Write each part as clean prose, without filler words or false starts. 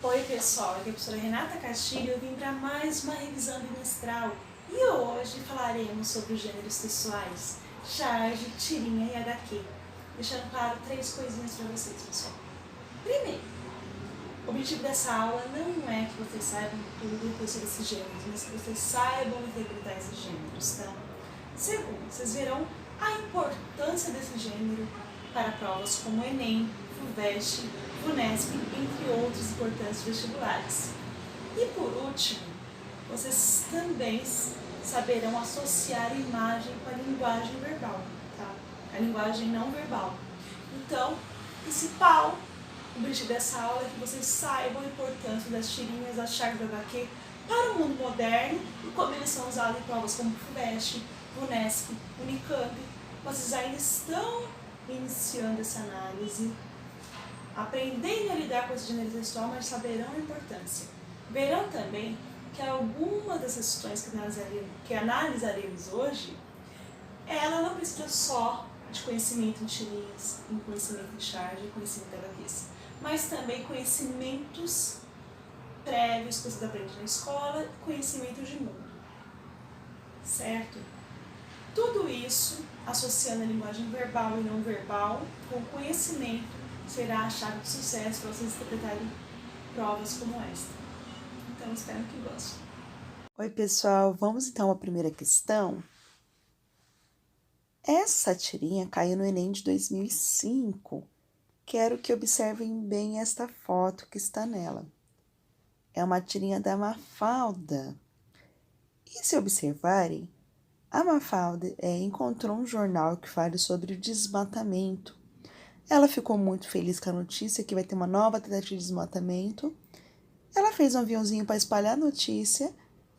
Oi pessoal, aqui é a professora Renata Castilho. Eu vim para mais uma revisão bimestral e hoje falaremos sobre os gêneros textuais, charge, tirinha e HQ, deixando claro 3 coisinhas para vocês, pessoal. Primeiro, o objetivo dessa aula não é que vocês saibam tudo sobre esses gêneros, mas que vocês saibam interpretar esses gêneros, tá? Segundo, vocês verão a importância desse gênero para provas como Enem, FUVEST, FUNESP, entre outros importantes vestibulares. E por último, vocês também saberão associar a imagem com a linguagem verbal, tá? A linguagem não verbal. Então, o principal objetivo dessa aula é que vocês saibam a importância das tirinhas, das charges do HQ para o mundo moderno e como eles são usados em provas como FUVEST, FUNESP, Unicamp. Vocês ainda estão iniciando essa análise, aprendendo a lidar com esse gênero textual, mas saberão a importância. Verão também que algumas dessas questões que analisaremos hoje, ela não precisa só de conhecimento em tirinhas, em conhecimento em charge, conhecimento de HQs, mas também conhecimentos prévios que você aprende na escola, conhecimentos de mundo, certo? Tudo isso, associando a linguagem verbal e não verbal, com conhecimento, será a chave de sucesso para vocês interpretarem provas como esta. Então, espero que gostem. Oi, pessoal. Vamos então à primeira questão. Essa tirinha caiu no Enem de 2005. Quero que observem bem esta foto que está nela. É uma tirinha da Mafalda. E se observarem, a Mafalda encontrou um jornal que fala sobre o desmatamento. Ela ficou muito feliz com a notícia que vai ter uma nova tentativa de desmatamento. Ela fez um aviãozinho para espalhar a notícia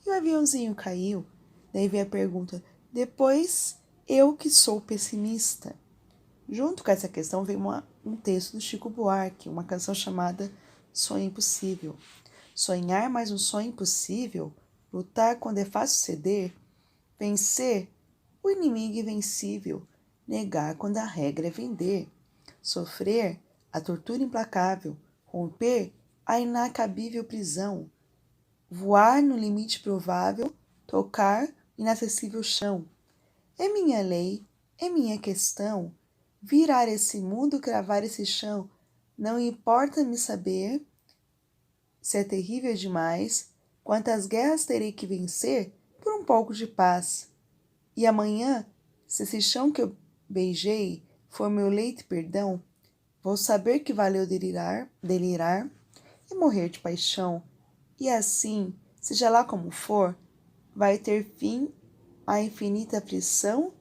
e o aviãozinho caiu. Daí veio a pergunta, depois eu que sou pessimista. Junto com essa questão veio um texto do Chico Buarque, uma canção chamada Sonho Impossível. Sonhar mais um sonho impossível, lutar quando é fácil ceder, vencer o inimigo invencível, negar quando a regra é vender, sofrer a tortura implacável, romper a inacabível prisão, voar no limite provável, tocar inacessível chão. É minha lei, é minha questão, virar esse mundo, cravar esse chão. Não importa me saber se é terrível demais, quantas guerras terei que vencer por um pouco de paz. E amanhã, se esse chão que eu beijei for meu leito e perdão, vou saber que valeu delirar e morrer de paixão. E assim, seja lá como for, vai ter fim a infinita aflição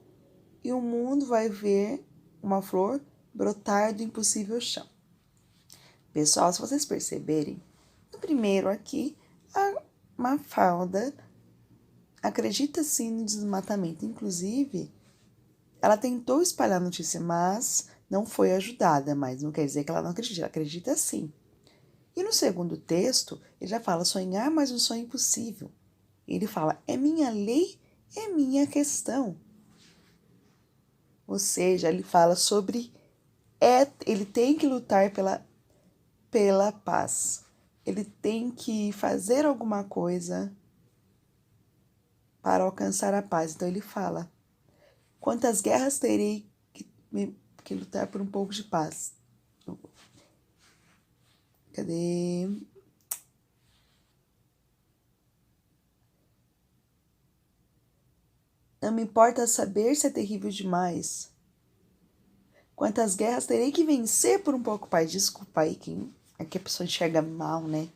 e o mundo vai ver uma flor brotar do impossível chão. Pessoal, se vocês perceberem, no primeiro aqui, a Mafalda acredita sim no desmatamento. Inclusive, ela tentou espalhar a notícia, mas não foi ajudada. Mas não quer dizer que ela não acredita, ela acredita sim. E no segundo texto, ele já fala sonhar mais um sonho impossível. Ele fala, é minha lei, é minha questão. Ou seja, ele fala sobre, ele tem que lutar pela paz. Ele tem que fazer alguma coisa para alcançar a paz. Então ele fala, quantas guerras terei que lutar por um pouco de paz? Cadê? Não me importa saber se é terrível demais. Quantas guerras terei que vencer por um pouco, pai? Desculpa aí, aqui a pessoa enxerga mal, né?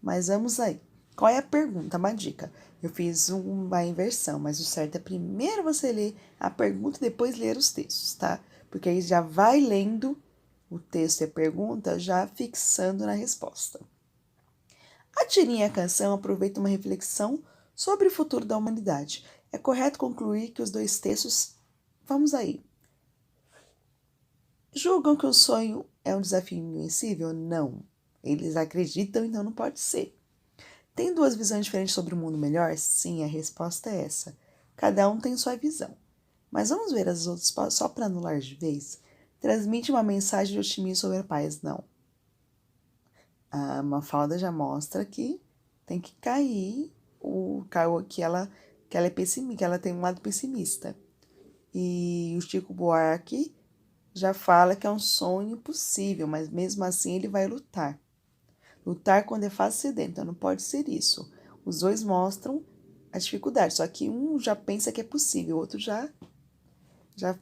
Mas vamos aí. Qual é a pergunta? Uma dica. Eu fiz uma inversão, mas o certo é primeiro você ler a pergunta e depois ler os textos, tá? Porque aí já vai lendo o texto e a pergunta, já fixando na resposta. A tirinha e a canção aproveitam uma reflexão sobre o futuro da humanidade. É correto concluir que os dois textos... Vamos aí. Julgam que o sonho é um desafio invencível? Não. Eles acreditam, então não pode ser. Tem duas visões diferentes sobre o mundo melhor? Sim, a resposta é essa. Cada um tem sua visão. Mas vamos ver as outras só para anular de vez? Transmite uma mensagem de otimismo sobre a paz? Não. A Mafalda já mostra que tem que cair que ela é pessimista, que ela tem um lado pessimista. E o Chico Buarque já fala que é um sonho possível, mas mesmo assim ele vai lutar. Lutar quando é fácil dentro, então não pode ser isso. Os dois mostram a dificuldade, só que um já pensa que é possível, o outro já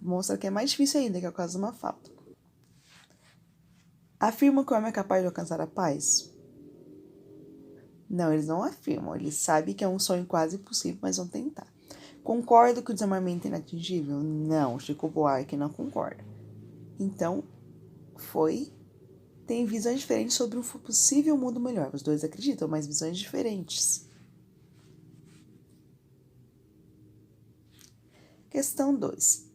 mostra que é mais difícil ainda, que é o caso de uma falta. Afirmam que o homem é capaz de alcançar a paz? Não, eles não afirmam, eles sabem que é um sonho quase impossível, mas vão tentar. Concordo que o desarmamento é inatingível? Não, Chico Buarque não concorda. Então, tem visões diferentes sobre um possível mundo melhor. Os dois acreditam, mas visões diferentes. Questão 2.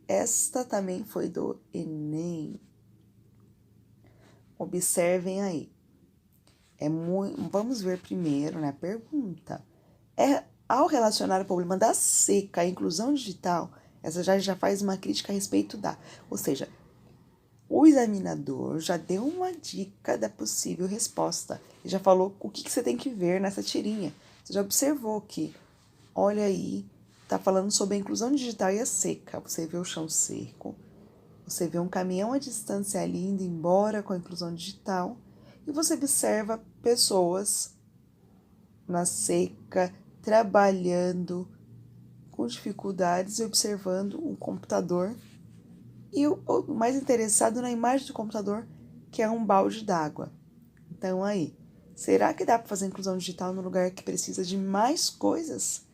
Esta também foi do Enem. Observem aí. Vamos ver primeiro, né? Pergunta. Ao relacionar o problema da seca à inclusão digital, essa já faz uma crítica a respeito da. Ou seja, o examinador já deu uma dica da possível resposta. E já falou o que você tem que ver nessa tirinha. Você já observou que, olha aí, tá falando sobre a inclusão digital e a seca. Você vê o chão seco, você vê um caminhão à distância ali indo embora com a inclusão digital, e você observa pessoas na seca, trabalhando com dificuldades e observando um computador. E o mais interessado na imagem do computador, que é um balde d'água. Então aí, será que dá para fazer inclusão digital no lugar que precisa de mais coisas?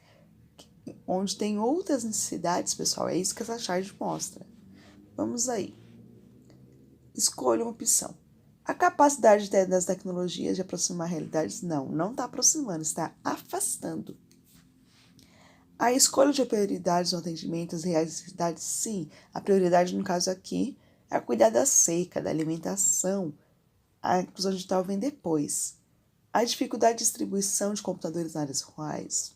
Onde tem outras necessidades, pessoal? É isso que essa charge mostra. Vamos aí. Escolha uma opção. A capacidade das tecnologias de aproximar realidades? Não está aproximando, está afastando. A escolha de prioridades no atendimento às reais necessidades? Sim. A prioridade, no caso aqui, é cuidar da seca, da alimentação. A inclusão digital vem depois. A dificuldade de distribuição de computadores nas áreas rurais.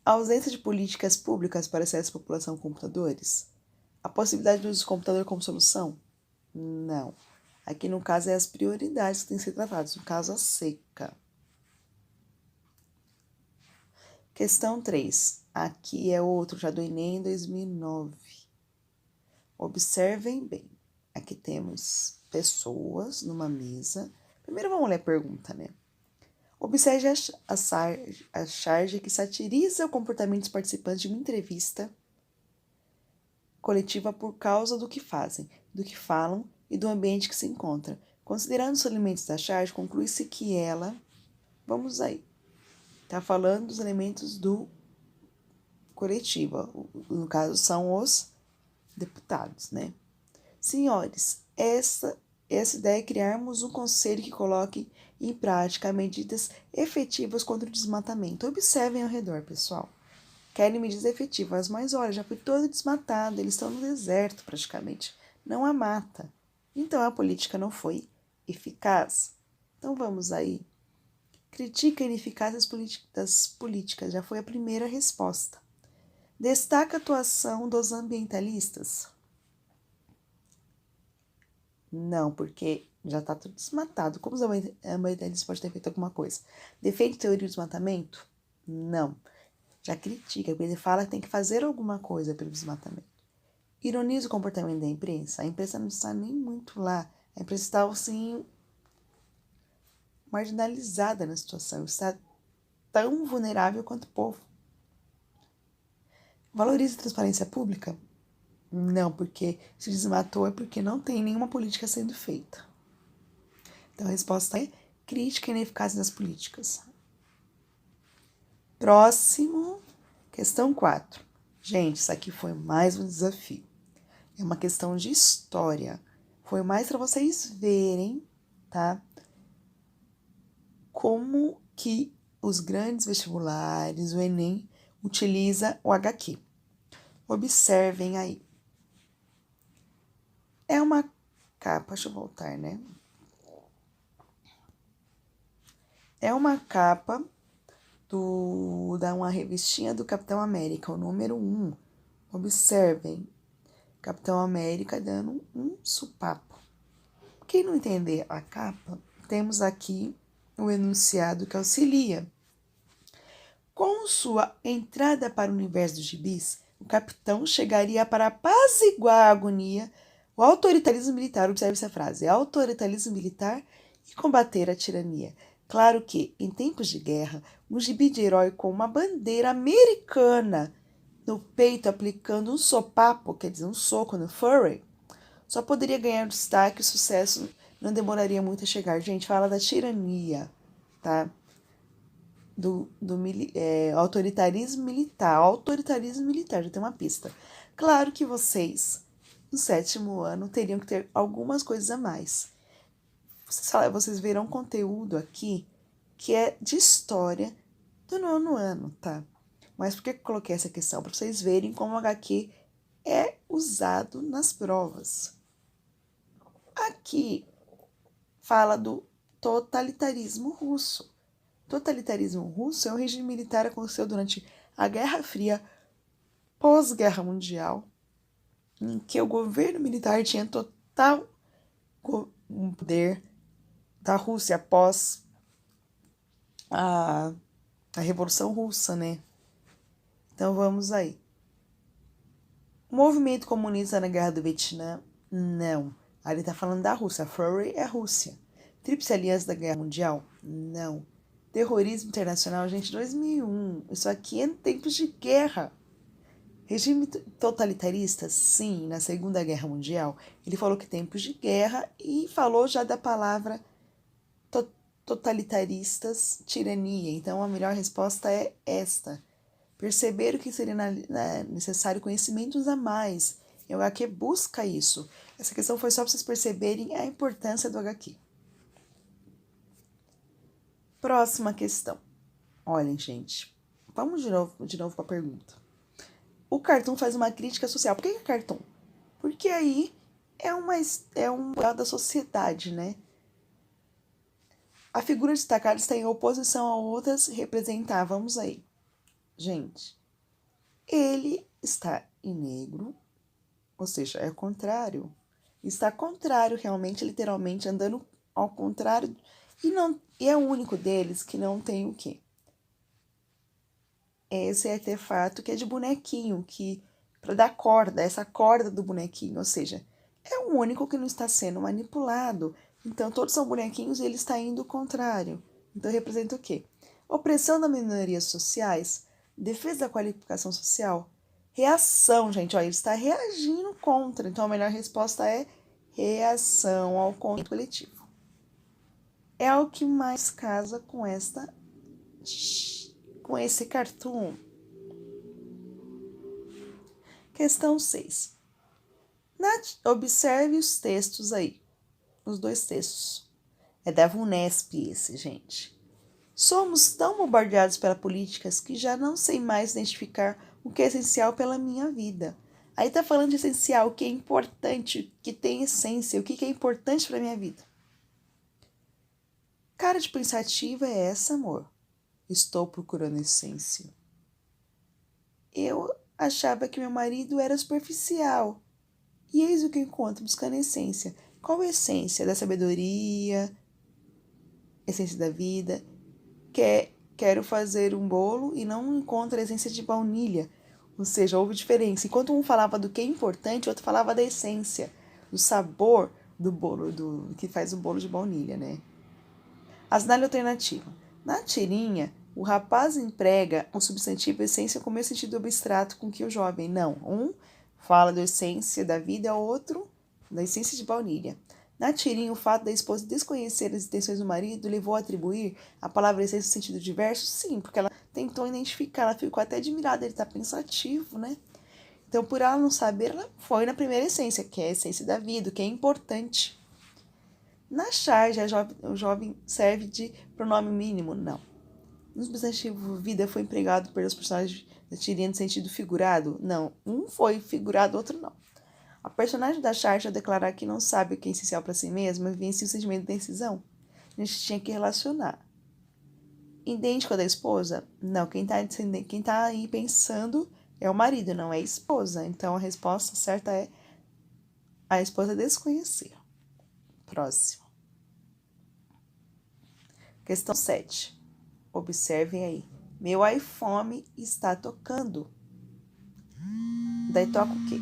A ausência de políticas públicas para acesso à população a computadores. A possibilidade de uso do computador como solução? Não. Aqui, no caso, é as prioridades que têm que ser tratadas. No caso, a seca. Questão 3. Aqui é outro, já do Enem 2009. Observem bem. Aqui temos pessoas numa mesa. Primeiro vamos ler a pergunta, né? Observe a charge que satiriza o comportamento dos participantes de uma entrevista coletiva por causa do que fazem, do que falam e do ambiente que se encontra. Considerando os elementos da charge, conclui-se que ela... Vamos aí. Está falando dos elementos do coletivo. No caso, são os deputados, né? Senhores, essa ideia é criarmos um conselho que coloque em prática medidas efetivas contra o desmatamento. Observem ao redor, pessoal. Querem medidas efetivas, mas olha, já foi todo desmatado, eles estão no deserto praticamente. Não há mata. Então a política não foi eficaz. Então vamos aí. Critica a ineficácia das políticas, já foi a primeira resposta. Destaca a atuação dos ambientalistas. Não, porque já está tudo desmatado. Como os ambientalistas podem ter feito alguma coisa? Defende teoria do desmatamento? Não. Já critica, porque ele fala que tem que fazer alguma coisa pelo desmatamento. Ironiza o comportamento da imprensa? A imprensa não está nem muito lá. A imprensa está, assim, marginalizada na situação. Está tão vulnerável quanto o povo. Valoriza a transparência pública? Não, porque se desmatou é porque não tem nenhuma política sendo feita. Então a resposta é crítica e ineficácia das políticas. Próximo, questão 4. Gente, isso aqui foi mais um desafio. É uma questão de história. Foi mais para vocês verem, tá? Como que os grandes vestibulares, o Enem, utiliza o HQ. Observem aí. É uma capa, deixa eu voltar, né? É uma capa da uma revistinha do Capitão América, o número 1. Observem, Capitão América dando um supapo. Quem não entender a capa, temos aqui o enunciado que auxilia. Com sua entrada para o universo dos gibis, o capitão chegaria para apaziguar a agonia, o autoritarismo militar, observe essa frase, autoritarismo militar e combater a tirania. Claro que, em tempos de guerra, um gibi de herói com uma bandeira americana no peito aplicando um sopapo, quer dizer, um soco no furry, só poderia ganhar destaque e sucesso não demoraria muito a chegar. Gente, fala da tirania, tá? Do autoritarismo militar, já tem uma pista. Claro que vocês, no 7º ano, teriam que ter algumas coisas a mais. Vocês verão conteúdo aqui que é de história do 9º ano, tá? Mas por que eu coloquei essa questão? Para vocês verem como o HQ é usado nas provas. Aqui fala do totalitarismo russo. Totalitarismo russo é um regime militar que aconteceu durante a Guerra Fria, pós-Guerra Mundial, em que o governo militar tinha total poder da Rússia após a Revolução Russa, né? Então vamos aí. O movimento comunista na Guerra do Vietnã? Não. Ali está falando da Rússia. A Furry é a Rússia. Tríplice Aliança da Guerra Mundial? Não. Terrorismo internacional, gente, 2001. Isso aqui é em tempos de guerra. Regime totalitarista? Sim, na Segunda Guerra Mundial. Ele falou que tempos de guerra e falou já da palavra totalitaristas, tirania. Então, a melhor resposta é esta. Perceber que seria necessário conhecimentos a mais. E o HQ busca isso. Essa questão foi só para vocês perceberem a importância do HQ. Próxima questão. Olhem, gente. Vamos de novo para a pergunta. O cartoon faz uma crítica social. Por que é cartoon? Porque aí é um papel da sociedade, né? A figura destacada está em oposição a outras representar. Vamos aí. Gente, ele está em negro, ou seja, é o contrário. Está contrário, realmente, literalmente, andando ao contrário. E é o único deles que não tem o quê? Esse artefato que é de bonequinho, que para dar corda, essa corda do bonequinho, ou seja, é o único que não está sendo manipulado. Então, todos são bonequinhos e ele está indo ao contrário. Então, representa o quê? Opressão das minorias sociais, defesa da qualificação social, reação, gente, ó, ele está reagindo contra. Então, a melhor resposta é reação ao controle coletivo. É o que mais casa com esse cartoon. Questão 6. Observe os textos aí. Os 2 textos. É da VUNESP esse, gente. Somos tão bombardeados pelas políticas que já não sei mais identificar o que é essencial pela minha vida. Aí tá falando de essencial, o que é importante, o que tem essência, o que é importante para minha vida. Cara de pensativa é essa, amor. Estou procurando essência. Eu achava que meu marido era superficial. E eis o que eu encontro buscando essência. Qual a essência da sabedoria? Essência da vida? Quero fazer um bolo e não encontro a essência de baunilha. Ou seja, houve diferença. Enquanto um falava do que é importante, o outro falava da essência, do sabor do bolo, do que faz o bolo de baunilha, né? Assinale alternativa. Na tirinha, o rapaz emprega o substantivo essência com o mesmo sentido abstrato com que o jovem. Não. Um fala da essência da vida, outro da essência de baunilha. Na tirinha, o fato da esposa desconhecer as intenções do marido levou a atribuir a palavra essência em sentido diverso? Sim, porque ela tentou identificar, ela ficou até admirada, ele está pensativo, né? Então, por ela não saber, ela foi na primeira essência, que é a essência da vida, o que é importante. Na charge, o jovem serve de pronome mínimo? Não. No substantivo vida foi empregado pelos personagens da tirinha no sentido figurado? Não. Um foi figurado, outro não. A personagem da charge, ao declarar que não sabe o que é essencial para si mesma, vivencia o sentimento de decisão. A gente tinha que relacionar. Idêntico da esposa? Não. Quem tá aí pensando é o marido, não é a esposa. Então, a resposta certa é a esposa desconhecer. Próximo. Questão 7. Observem aí. Meu iPhone está tocando. Daí toca o quê?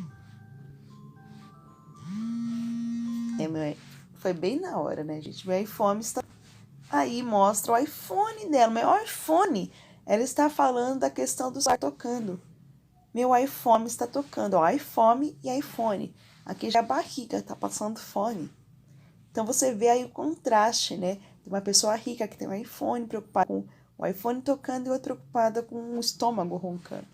Foi bem na hora, né, gente? Meu iPhone está... Aí mostra o iPhone dela. Meu iPhone. Ela está falando da questão do estar tocando. Meu iPhone está tocando. Ó, iPhone e iPhone. Aqui já é a barriga, tá passando fome. Então você vê aí o contraste, né? De uma pessoa rica que tem um iPhone, preocupada com o iPhone tocando e outra preocupada com o estômago roncando.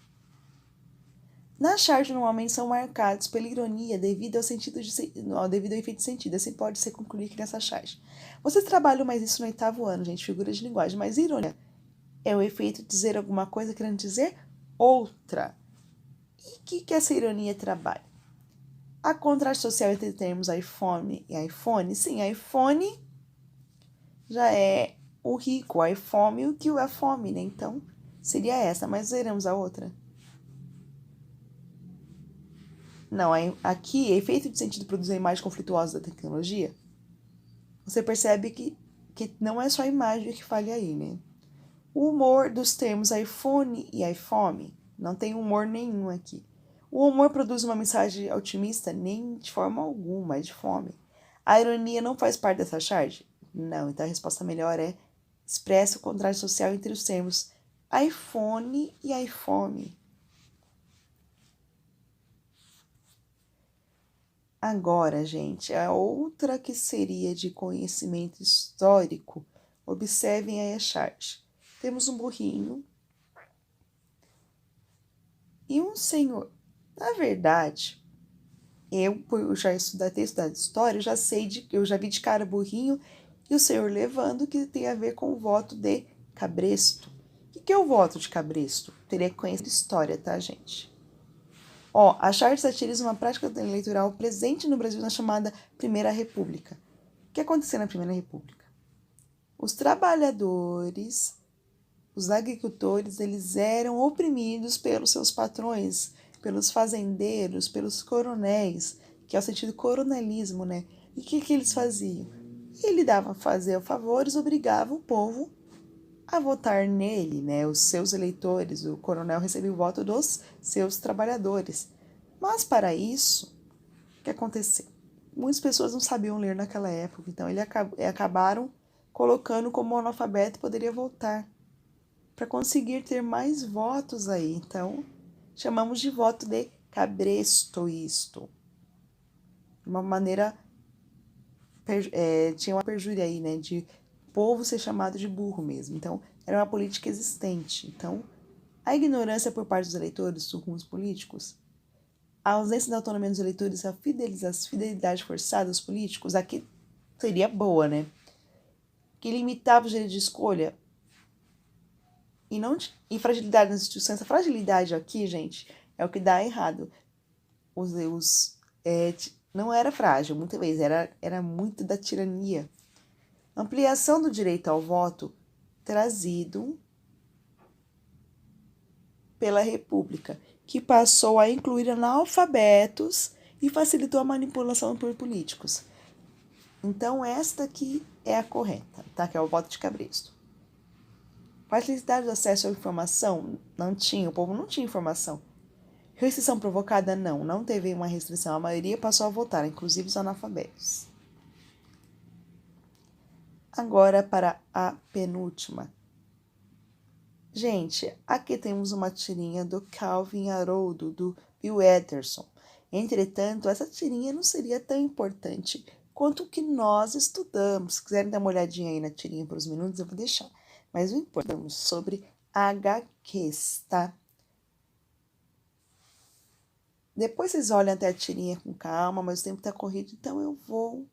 Na charge, normalmente são marcados pela ironia devido ao efeito de sentido. Assim pode ser concluído aqui nessa charge. Vocês trabalham mais isso no 8º ano, gente, figura de linguagem. Mas ironia é o efeito de dizer alguma coisa querendo dizer outra. E o que essa ironia trabalha? A contraste social entre termos iPhone e iPhone. Sim, iPhone já é o rico, o iPhone, o que é fome, né? Então, seria essa, mas veremos a outra. Não, aqui, efeito de sentido produzir a imagem conflituosa da tecnologia. Você percebe que não é só a imagem que falha aí, né? O humor dos termos iPhone e iPhone não tem humor nenhum aqui. O humor produz uma mensagem otimista? Nem de forma alguma, é de fome. A ironia não faz parte dessa charge? Não, então a resposta melhor é expressa o contraste social entre os termos iPhone e iPhone. Agora, gente, a outra que seria de conhecimento histórico, observem aí a charge. Temos um burrinho e um senhor. Na verdade, eu já ter estudado história, eu já vi de cara burrinho e o senhor levando, que tem a ver com o voto de Cabresto. O que é o voto de Cabresto? Teria que conhecer história, tá, gente? Ó, a charge satiriza uma prática eleitoral presente no Brasil na chamada Primeira República. O que aconteceu na Primeira República? Os trabalhadores, os agricultores, eles eram oprimidos pelos seus patrões, pelos fazendeiros, pelos coronéis, que é o sentido coronelismo, né? E o que eles faziam? Ele dava fazer favores, obrigava o povo a votar nele, né? Os seus eleitores, o coronel recebia o voto dos seus trabalhadores. Mas para isso, o que aconteceu? Muitas pessoas não sabiam ler naquela época, então acabaram colocando como analfabeto poderia votar, para conseguir ter mais votos aí. Então, chamamos de voto de cabresto isto. De uma maneira, tinha uma perjúria aí, né, de povo ser chamado de burro mesmo. Então, era uma política existente. Então, a ignorância por parte dos eleitores dos rumos políticos, a ausência da autonomia dos eleitores, a fidelidade forçada aos políticos, aqui seria boa, né? Que limitava o direito de escolha e fragilidade nas instituições. A fragilidade aqui, gente, é o que dá errado. Não era frágil, muitas vezes, era muito da tirania. Ampliação do direito ao voto trazido pela República, que passou a incluir analfabetos e facilitou a manipulação por políticos. Então, esta aqui é a correta, tá? Que é o voto de Cabresto. Facilidade do acesso à informação? Não tinha, o povo não tinha informação. Restrição provocada? Não teve uma restrição. A maioria passou a votar, inclusive os analfabetos. Agora para a penúltima. Gente, aqui temos uma tirinha do Calvin Haroldo, do Bill Ederson. Entretanto, essa tirinha não seria tão importante quanto o que nós estudamos. Se quiserem dar uma olhadinha aí na tirinha por uns minutos, eu vou deixar. Mas o importante é sobre HQs, tá? Depois vocês olham até a tirinha com calma, mas o tempo tá corrido, então eu vou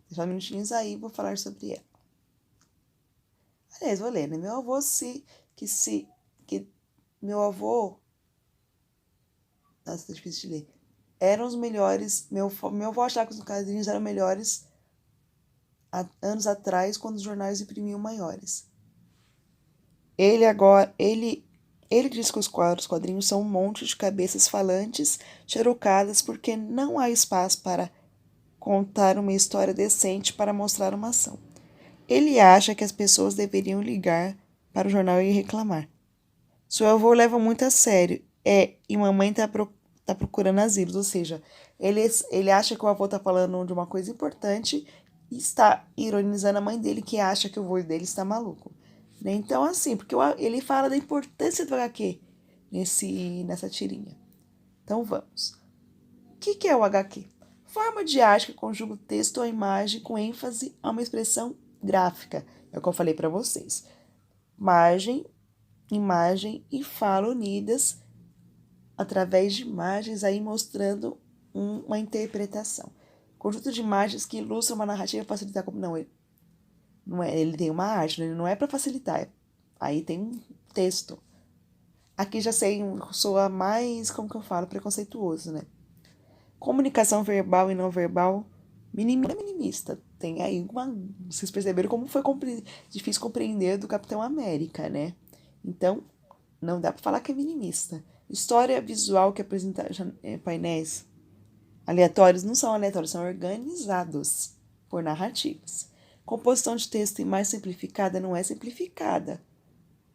deixar minutinhos aí e vou falar sobre ela. Aliás, vou ler, né? Meu avô nossa, tá difícil de ler. Eram os melhores, meu avô achava que os quadrinhos eram melhores há anos atrás, quando os jornais imprimiam maiores. Ele diz que os quadrinhos são um monte de cabeças falantes xerocadas porque não há espaço para contar uma história decente para mostrar uma ação. Ele acha que as pessoas deveriam ligar para o jornal e reclamar. Seu avô leva muito a sério. E mamãe tá procurando asilos, ou seja, ele acha que o avô tá falando de uma coisa importante e está ironizando a mãe dele, que acha que o avô dele está maluco. Né? Então, assim, porque ele fala da importância do HQ nessa tirinha. Então, vamos. O que é o HQ? Forma de arte que conjuga o texto ou a imagem com ênfase a uma expressão gráfica. É o que eu falei para vocês. Imagem e fala unidas através de imagens aí mostrando uma interpretação. Conjunto de imagens que ilustram uma narrativa para facilitar como ele tem uma arte, ele não é para facilitar. Aí tem um texto. Aqui já soa mais, como que eu falo, preconceituoso, né? Comunicação verbal e não verbal minimista. Tem aí vocês perceberam como foi difícil compreender do Capitão América, né? Então, não dá para falar que é minimista. História visual que apresenta painéis aleatórios não são aleatórios, são organizados por narrativas. Composição de texto e mais simplificada não é simplificada.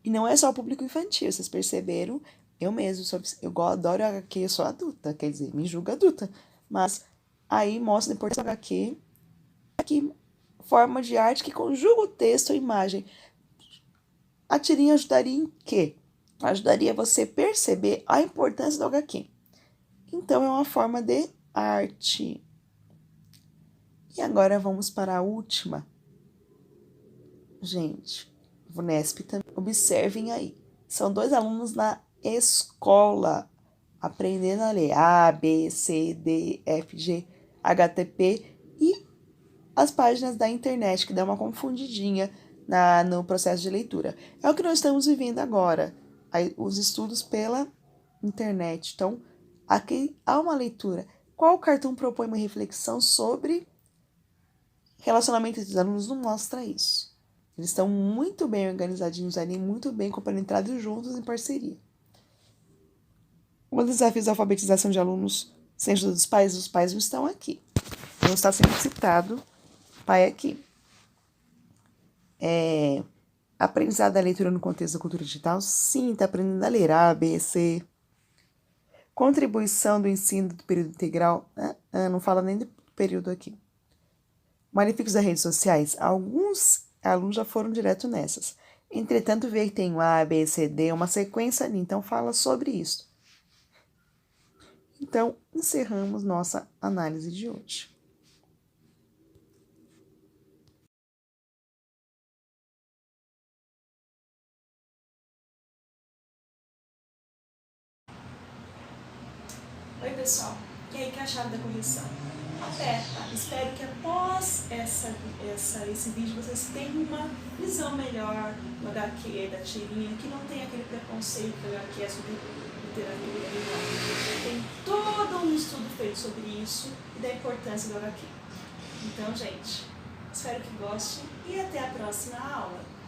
E não é só o público infantil, vocês perceberam? Eu mesmo, eu adoro HQ, eu sou adulta, quer dizer, me julgo adulta. Mas aí mostra a importância do HQ, que forma de arte que conjuga o texto e a imagem. A tirinha ajudaria em quê? Ajudaria você a perceber a importância do HQ. Então, é uma forma de arte. E agora vamos para a última. Gente, VUNESP também. Observem aí. São 2 alunos na escola, aprendendo a ler A, B, C, D, F, G, HTP e as páginas da internet, que dá uma confundidinha no processo de leitura. É o que nós estamos vivendo agora, os estudos pela internet. Então, aqui há uma leitura. Qual cartão propõe uma reflexão sobre relacionamento entre os alunos? Não mostra isso. Eles estão muito bem organizadinhos ali, muito bem compenetrados juntos em parceria. Os desafios da alfabetização de alunos sem ajuda dos pais não estão aqui. Não está sendo citado pai aqui. Aprendizado da leitura no contexto da cultura digital? Sim, está aprendendo a ler A, B, C. Contribuição do ensino do período integral? Não fala nem do período aqui. Malefícios das redes sociais? Alguns alunos já foram direto nessas. Entretanto, vê que tem o A, B, C, D, uma sequência ali, então fala sobre isso. Então, encerramos nossa análise de hoje. Oi, pessoal. E aí, que acharam da correção? Tá? Espero que após esse vídeo vocês tenham uma visão melhor do HQ, da tirinha, que não tem aquele preconceito que o HQ é sobre literatura. Tem todo um estudo feito sobre isso e da importância do HQ. Então, gente, espero que gostem e até a próxima aula.